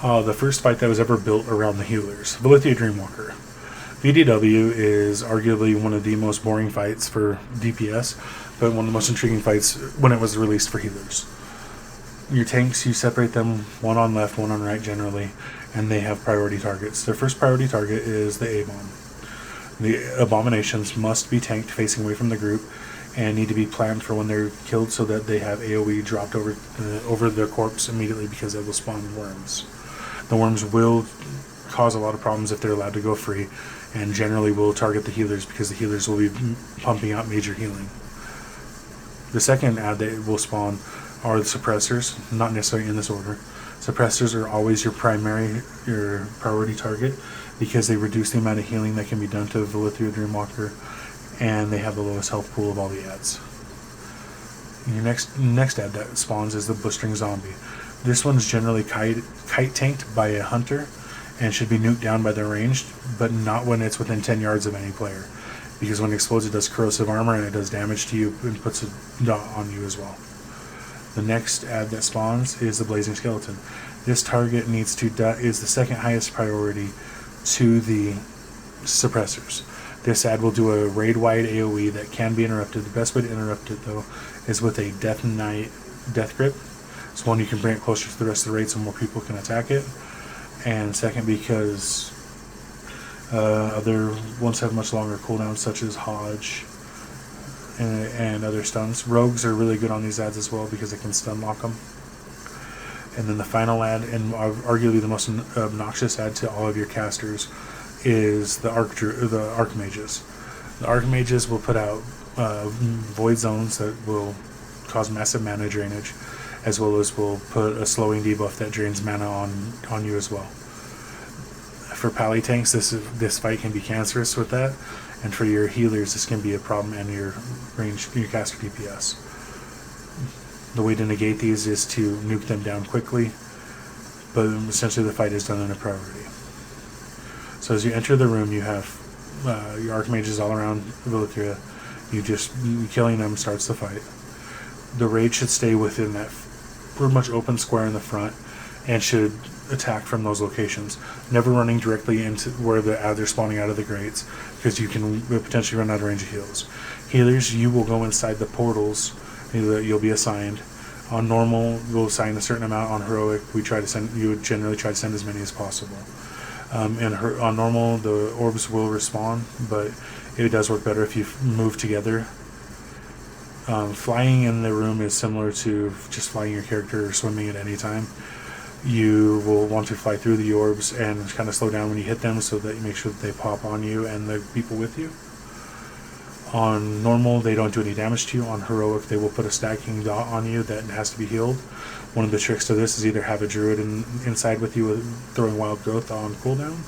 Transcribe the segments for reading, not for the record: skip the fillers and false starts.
The first fight that was ever built around the healers, Valithria Dreamwalker. VDW is arguably one of the most boring fights for DPS, but one of the most intriguing fights when it was released for healers. Your tanks, you separate them one on left, one on right generally, and they have priority targets. Their first priority target is the A-bomb. The abominations must be tanked facing away from the group and need to be planned for when they're killed so that they have AoE dropped over their corpse immediately because it will spawn worms. The worms will cause a lot of problems if they're allowed to go free, and generally will target the healers because the healers will be pumping out major healing. The second ad that will spawn are the suppressors, not necessarily in this order. Suppressors are always your priority target because they reduce the amount of healing that can be done to Valithria Dreamwalker, and they have the lowest health pool of all the ads. Your next ad that spawns is the Blistering Zombie. This one's generally kite tanked by a hunter and should be nuked down by the ranged, but not when it's within 10 yards of any player, because when it explodes it does corrosive armor and it does damage to you and puts a dot on you as well. The next ad that spawns is the Blazing Skeleton. This target is the second highest priority to the suppressors. This ad will do a raid-wide AoE that can be interrupted. The best way to interrupt it, though, is with a Death Knight Death Grip. It's one you can bring it closer to the rest of the raid so more people can attack it. And second, because other ones have much longer cooldowns, such as Hodge and other stuns. Rogues are really good on these ads as well because they can stun lock them. And then the final ad, and arguably the most obnoxious ad to all of your casters, is the Archmages. The Archmages will put out void zones that will cause massive mana drainage, as well as will put a slowing debuff that drains mana on you as well. For pally tanks, this fight can be cancerous with that, and for your healers, this can be a problem, and your caster DPS. The way to negate these is to nuke them down quickly, but essentially the fight is done in a priority. So as you enter the room, you have your Archmages all around Valithria. Killing them starts the fight. The raid should stay within that pretty much open square in the front and should attack from those locations, never running directly into where the ads are spawning out of the grates, because you can potentially run out of range of heals. Healers, you will go inside the portals that you'll be assigned. On normal, we'll assign a certain amount. On heroic, you would generally try to send as many as possible. On normal, the orbs will respawn, but it does work better if you move together. Flying in the room is similar to just flying your character or swimming at any time. You will want to fly through the orbs and kind of slow down when you hit them so that you make sure that they pop on you and the people with you. On normal, they don't do any damage to you. On heroic, they will put a stacking dot on you that has to be healed. One of the tricks to this is either have a druid inside with you throwing wild growth on cooldown,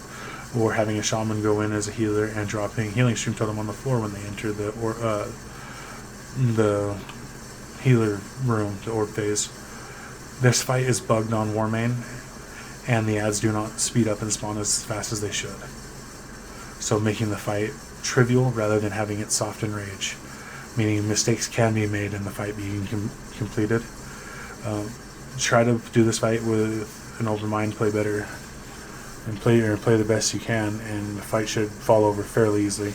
or having a shaman go in as a healer and dropping healing stream totem on the floor when they enter the healer room, the orb phase. This fight is bugged on Warmane, and the ads do not speed up and spawn as fast as they should, so making the fight trivial rather than having it soft and rage, meaning mistakes can be made in the fight being completed. Try to do this fight with an open mind, play better, and play the best you can, and the fight should fall over fairly easily.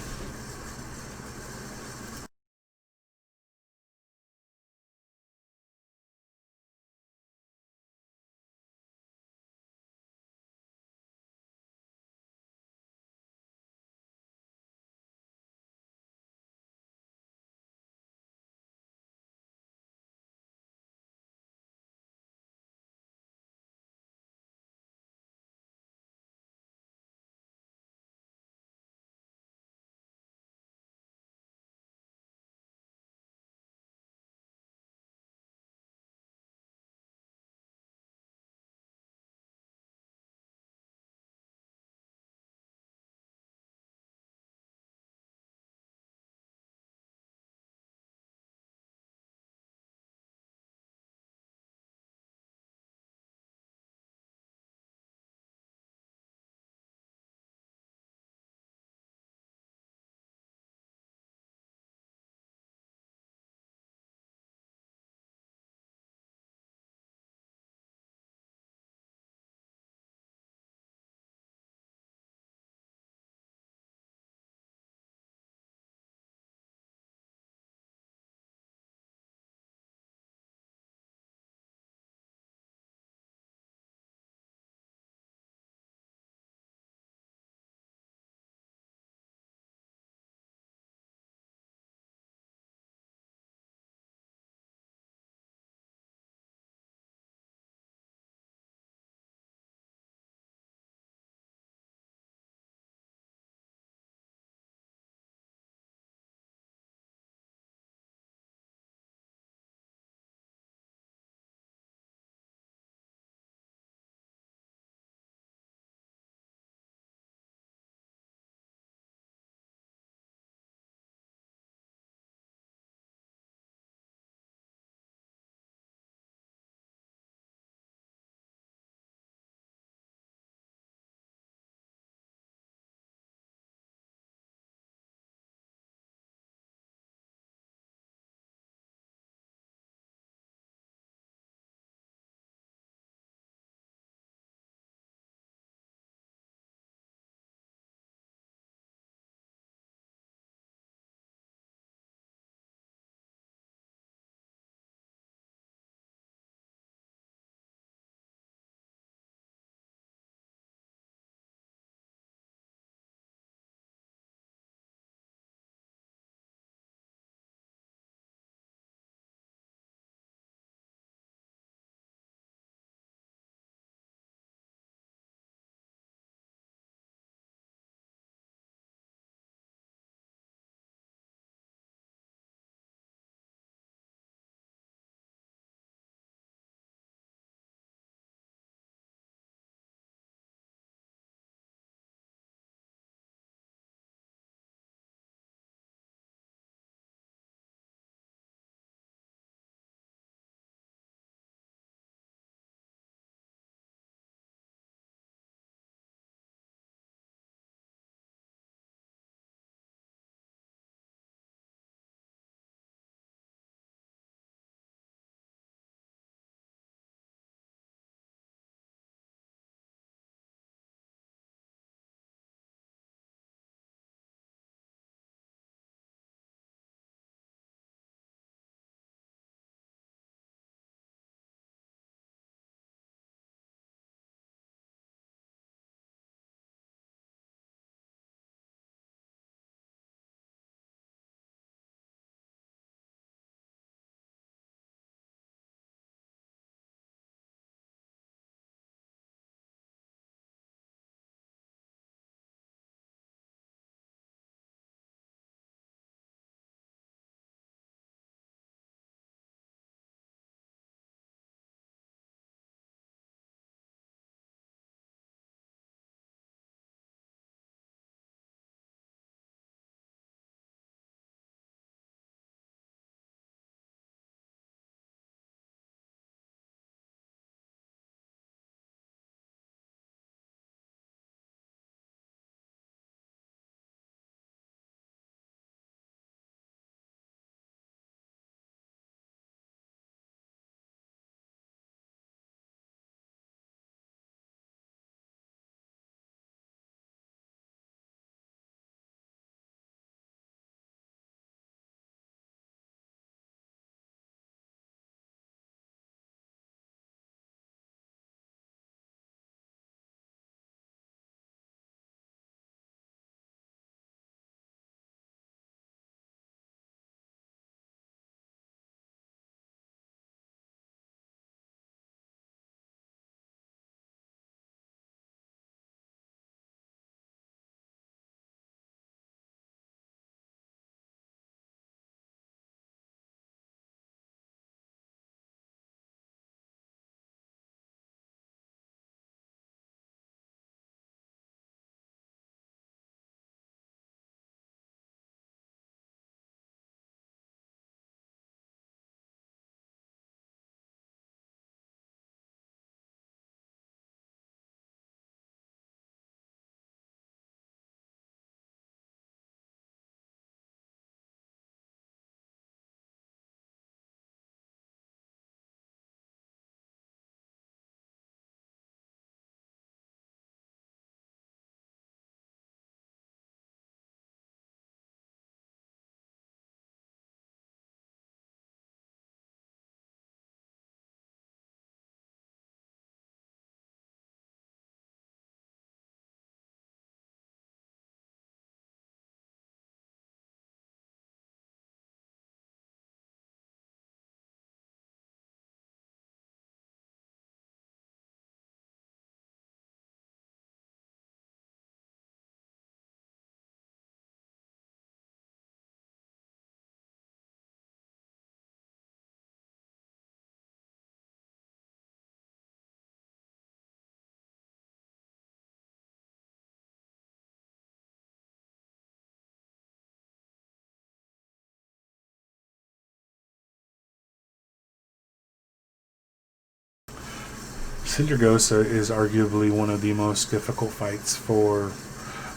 Sindragosa is arguably one of the most difficult fights for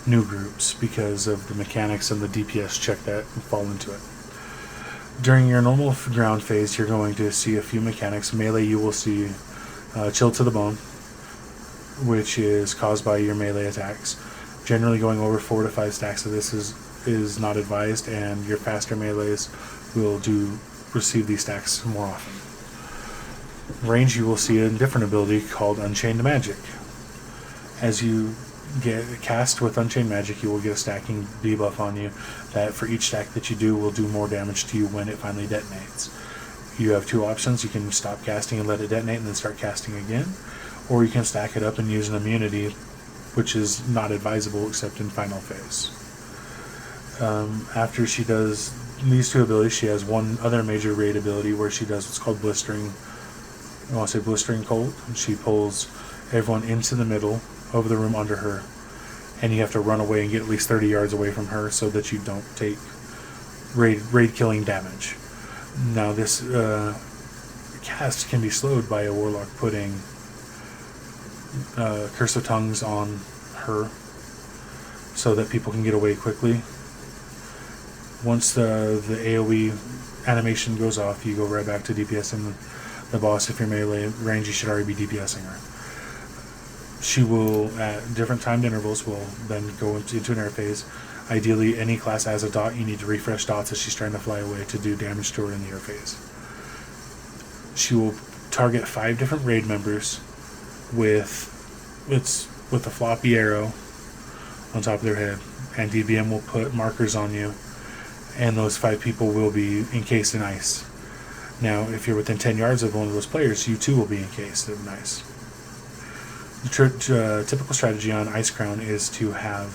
new groups because of the mechanics and the DPS check that fall into it. During your normal ground phase, you're going to see a few mechanics. Melee, you will see Chill to the Bone, which is caused by your melee attacks. Generally going over 4 to 5 stacks of this is not advised, and your faster melees will receive these stacks more often. Range, you will see a different ability called Unchained Magic. As you get cast with Unchained Magic, you will get a stacking debuff on you that for each stack that you do will do more damage to you when it finally detonates. You have 2 options. You can stop casting and let it detonate and then start casting again, or you can stack it up and use an immunity, which is not advisable except in final phase. After she does these 2 abilities, she has one other major raid ability where she does what's called Blistering Cold. She pulls everyone into the middle of the room under her, and you have to run away and get at least 30 yards away from her so that you don't take raid killing damage. Now this cast can be slowed by a warlock putting Curse of Tongues on her so that people can get away quickly. Once the AoE animation goes off, you go right back to DPSing the boss. If you're melee range, you should already be DPSing her. She will, at different timed intervals, will then go into an air phase. Ideally, any class has a dot. You need to refresh dots as she's trying to fly away to do damage to her in the air phase. She will target 5 different raid members with a floppy arrow on top of their head, and DBM will put markers on you, and those 5 people will be encased in ice. Now, if you're within 10 yards of one of those players, you too will be encased in ice. The typical strategy on Ice Crown is to have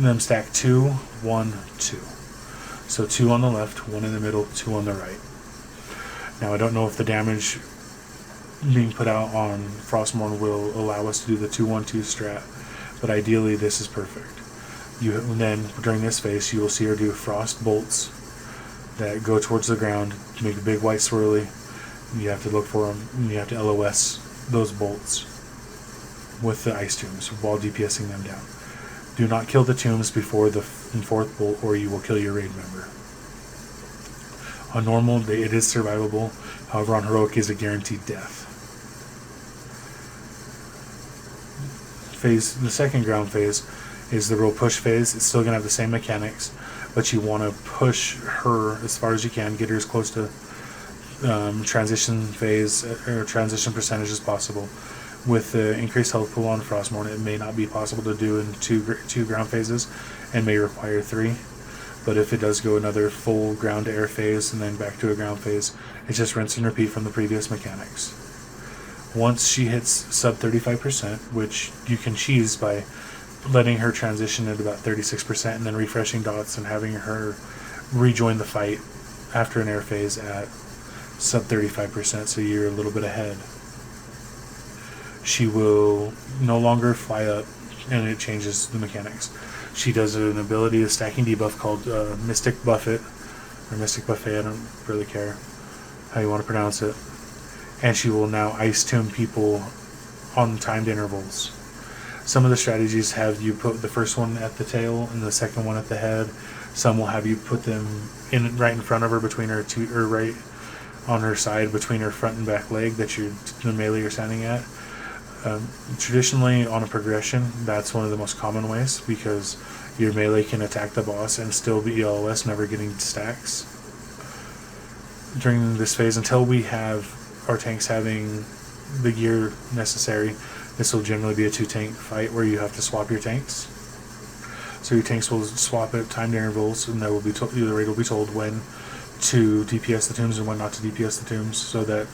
them stack 2, 1, 2. So 2 on the left, 1 in the middle, 2 on the right. Now, I don't know if the damage being put out on Frostmourne will allow us to do the 2-1-2 strat, but ideally this is perfect. Then, during this phase, you will see her do frost bolts that go towards the ground to make a big white swirly. You have to look for them, and you have to LOS those bolts with the ice tombs while DPSing them down. Do not kill the tombs before the 4th bolt, or you will kill your raid member. On normal, it is survivable. However, on heroic, is a guaranteed death. The second ground phase is the real push phase. It's still going to have the same mechanics, but you want to push her as far as you can, get her as close to transition phase or transition percentage as possible. With the increased health pool on Frostmourne, it may not be possible to do in two ground phases and may require 3. But if it does go another full ground to air phase and then back to a ground phase, it's just rinse and repeat from the previous mechanics. Once she hits sub 35%, which you can cheese by letting her transition at about 36% and then refreshing dots and having her rejoin the fight after an air phase at sub 35%, so you're a little bit ahead. She will no longer fly up, and it changes the mechanics. She does an ability, a stacking debuff called Mystic Buffet, or Mystic Buffet, I don't really care how you want to pronounce it. And she will now ice tomb people on timed intervals. Some of the strategies have you put the first one at the tail and the second one at the head. Some will have you put them right in front of her, between her or right on her side between her front and back leg that the melee you're standing at. Traditionally, on a progression, that's one of the most common ways, because your melee can attack the boss and still be LOS, never getting stacks. During this phase, until we have our tanks having the gear necessary, this will generally be a 2-tank fight where you have to swap your tanks. So your tanks will swap at timed intervals, and that will be the raid will be told when to DPS the tombs and when not to DPS the tombs, so that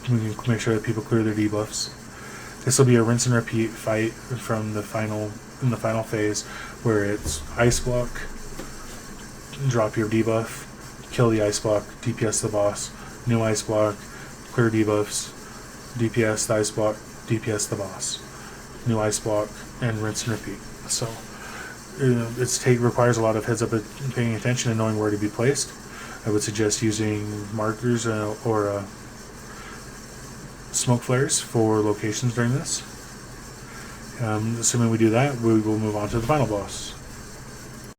we can make sure that people clear their debuffs. This will be a rinse and repeat fight from the final phase, where it's ice block, drop your debuff, kill the ice block, DPS the boss, new ice block, clear debuffs, DPS the ice block, DPS the boss, new ice block, and rinse and repeat. So it requires a lot of heads up at paying attention and knowing where to be placed. I would suggest using markers or smoke flares for locations during this. Assuming we do that, we will move on to the final boss.